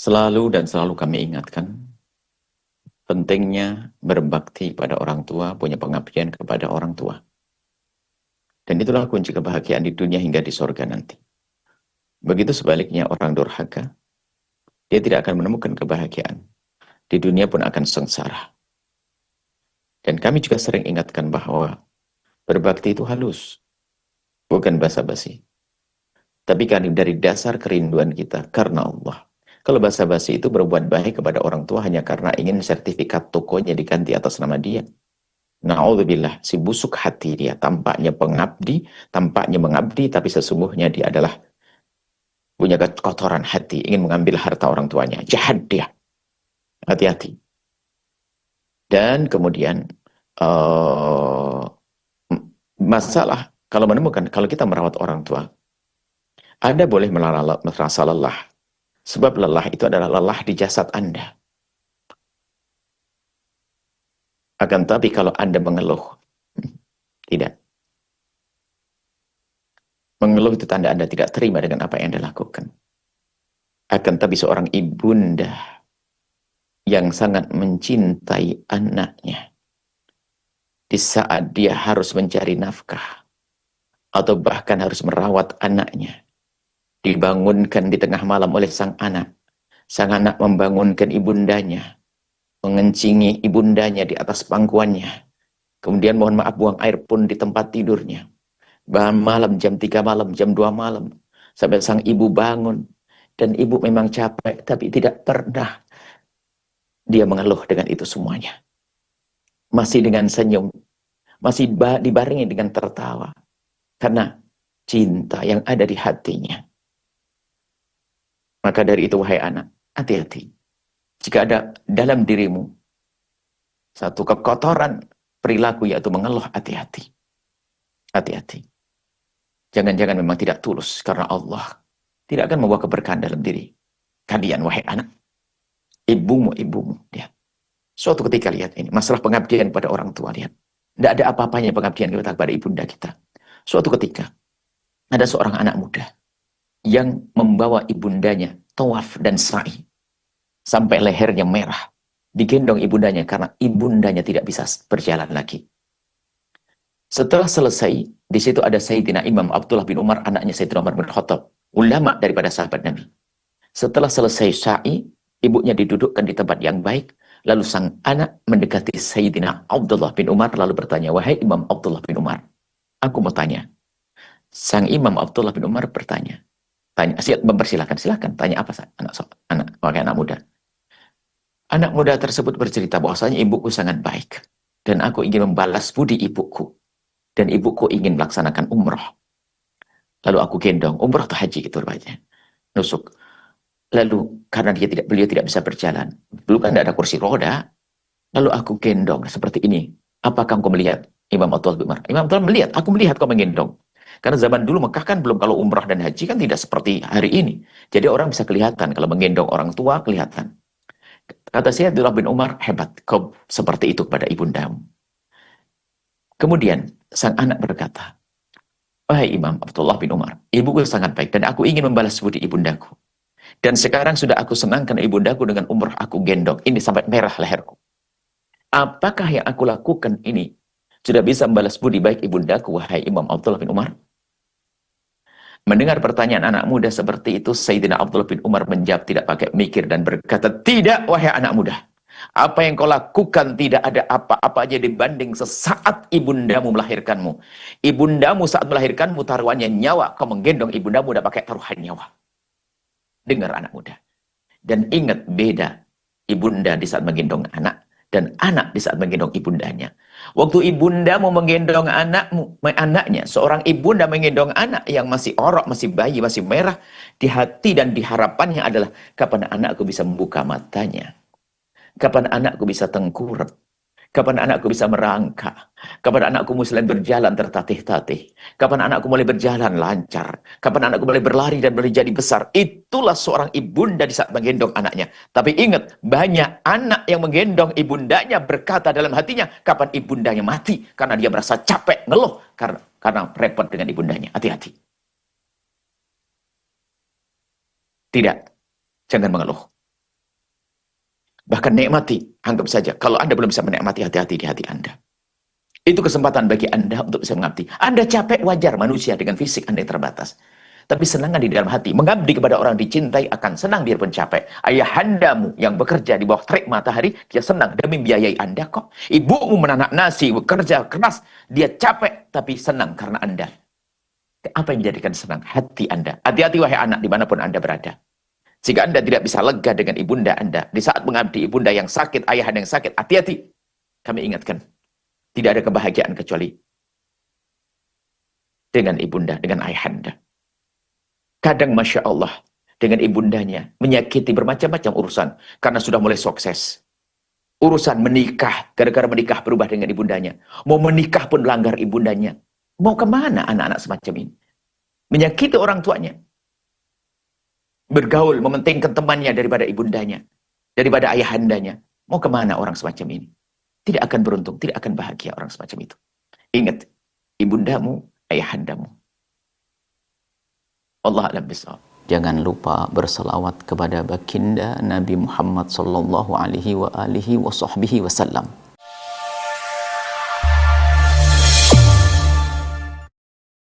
Selalu dan selalu kami ingatkan pentingnya berbakti pada orang tua, punya pengabdian kepada orang tua. Dan itulah kunci kebahagiaan di dunia hingga di sorga nanti. Begitu sebaliknya orang durhaka, dia tidak akan menemukan kebahagiaan. Di dunia pun akan sengsara. Dan kami juga sering ingatkan bahwa berbakti itu halus, bukan basa-basi. Tapi kan dari dasar kerinduan kita karena Allah. Kalau basa-basi itu berbuat baik kepada orang tua hanya karena ingin sertifikat tokonya diganti atas nama dia. Na'udzubillah, si busuk hati dia, tampaknya pengabdi, tampaknya mengabdi, tapi sesungguhnya dia adalah punya kotoran hati, ingin mengambil harta orang tuanya. Jahat dia. Hati-hati. Dan kemudian masalah kalau kita merawat orang tua, Anda boleh merasa lelah. Sebab lelah itu adalah lelah di jasad Anda. Akan tapi kalau Anda mengeluh, tidak. Mengeluh itu tanda Anda tidak terima dengan apa yang Anda lakukan. Akan tapi seorang ibunda yang sangat mencintai anaknya, di saat dia harus mencari nafkah, atau bahkan harus merawat anaknya, dibangunkan di tengah malam oleh sang anak membangunkan ibundanya, mengencingi ibundanya di atas pangkuannya, kemudian mohon maaf buang air pun di tempat tidurnya, bahkan malam jam 3 malam, jam 2 malam, sampai sang ibu bangun, dan ibu memang capek, tapi tidak pernah dia mengeluh dengan itu semuanya. Masih dengan senyum, masih dibarengi dengan tertawa, karena cinta yang ada di hatinya. Maka dari itu, wahai anak, hati-hati. Jika ada dalam dirimu satu kekotoran perilaku yaitu mengeluh, hati-hati. Hati-hati. Jangan-jangan memang tidak tulus karena Allah tidak akan membawa keberkahan dalam diri kalian, wahai anak. Ibumu, lihat. Suatu ketika lihat ini, masalah pengabdian pada orang tua, lihat. Tidak ada apa-apanya pengabdian kita kepada ibunda kita. Suatu ketika, ada seorang anak muda yang membawa ibundanya tawaf dan sa'i. Sampai lehernya merah. Digendong ibundanya karena ibundanya tidak bisa berjalan lagi. Setelah selesai, di situ ada Sayyidina Imam Abdullah bin Umar, anaknya Sayyidina Umar bin Khattab, ulama daripada sahabat Nabi. Setelah selesai sa'i, ibunya didudukkan di tempat yang baik, lalu sang anak mendekati Sayyidina Abdullah bin Umar, lalu bertanya, wahai Imam Abdullah bin Umar, aku mau tanya. Sang Imam Abdullah bin Umar bertanya, silakan, tanya apa anak muda. Anak muda tersebut bercerita bahwasanya ibuku sangat baik, dan aku ingin membalas budi ibuku. Dan ibuku ingin melaksanakan umroh. Lalu aku gendong, umroh atau haji itu rupanya. Nusuk. Lalu karena beliau tidak bisa berjalan. Dulu kan tidak ada kursi roda. Lalu aku gendong seperti ini. Apakah engkau melihat? Imam Abdullah bin Umar. Imam Abdullah melihat, aku melihat kau menggendong. Karena zaman dulu Mekah kan belum, kalau umrah dan haji kan tidak seperti hari ini. Jadi orang bisa kelihatan, kalau menggendong orang tua kelihatan. Kata saya, Abdullah bin Umar, hebat, kau seperti itu kepada ibundamu. Kemudian sang anak berkata, wahai Imam Abdullah bin Umar, ibuku sangat baik dan aku ingin membalas budi ibundaku. Dan sekarang sudah aku senangkan ibundaku dengan umrah, aku gendong. Ini sampai merah leherku. Apakah yang aku lakukan ini sudah bisa membalas budi baik ibundaku, wahai Imam Abdullah bin Umar? Mendengar pertanyaan anak muda seperti itu, Sayyidina Abdullah bin Umar menjawab tidak pakai mikir dan berkata, tidak wahai anak muda. Apa yang kau lakukan tidak ada apa-apa aja dibanding sesaat ibundamu melahirkanmu. Ibundamu saat melahirkanmu taruhannya nyawa. Kau menggendong ibundamu udah pakai taruhan nyawa. Dengar anak muda. Dan ingat beda ibunda di saat menggendong anak dan anak di saat menggendong ibundanya. Waktu ibundamu menggendong anaknya, seorang ibunda menggendong anak yang masih orok, masih bayi, masih merah, di hati dan di harapannya adalah kapan anakku bisa membuka matanya. Kapan anakku bisa tengkurap? Kapan anakku bisa merangkak? Kapan anakku mulai berjalan tertatih-tatih? Kapan anakku mulai berjalan lancar? Kapan anakku mulai berlari dan mulai jadi besar? Itulah seorang ibunda di saat menggendong anaknya. Tapi ingat, banyak anak yang menggendong ibundanya berkata dalam hatinya, kapan ibundanya mati? Karena dia merasa capek, ngeluh. Karena repot dengan ibundanya. Hati-hati. Tidak. Jangan mengeluh. Bahkan nikmati, anggap saja. Kalau Anda belum bisa menikmati, hati-hati di hati Anda. Itu kesempatan bagi Anda untuk bisa mengabdi. Anda capek, wajar, manusia dengan fisik Anda yang terbatas. Tapi senangnya di dalam hati. Mengabdi kepada orang dicintai akan senang biarpun capek. Ayahandamu yang bekerja di bawah terik matahari, dia senang demi biayai Anda kok. Ibumu menanak nasi, bekerja keras, dia capek tapi senang karena Anda. Apa yang menjadikan senang? Hati Anda. Hati-hati wahai anak dimanapun Anda berada. Jika Anda tidak bisa lega dengan ibunda Anda, di saat mengabdi ibunda yang sakit, ayah yang sakit, hati-hati. Kami ingatkan, tidak ada kebahagiaan kecuali dengan ibunda, dengan ayah Anda. Kadang Masya Allah, dengan ibundanya, menyakiti bermacam-macam urusan, karena sudah mulai sukses. Urusan menikah, gara-gara menikah berubah dengan ibundanya. Mau menikah pun langgar ibundanya. Mau kemana anak-anak semacam ini? Menyakiti orang tuanya. Bergaul, mementingkan temannya daripada ibundanya. Daripada ayahandanya. Mau kemana orang semacam ini? Tidak akan beruntung, tidak akan bahagia orang semacam itu. Ingat, ibundamu, ayahandamu. Allah a'lam bishawab. Jangan lupa berselawat kepada baginda Nabi Muhammad sallallahu alaihi wa alihi wa sahbihi wasallam.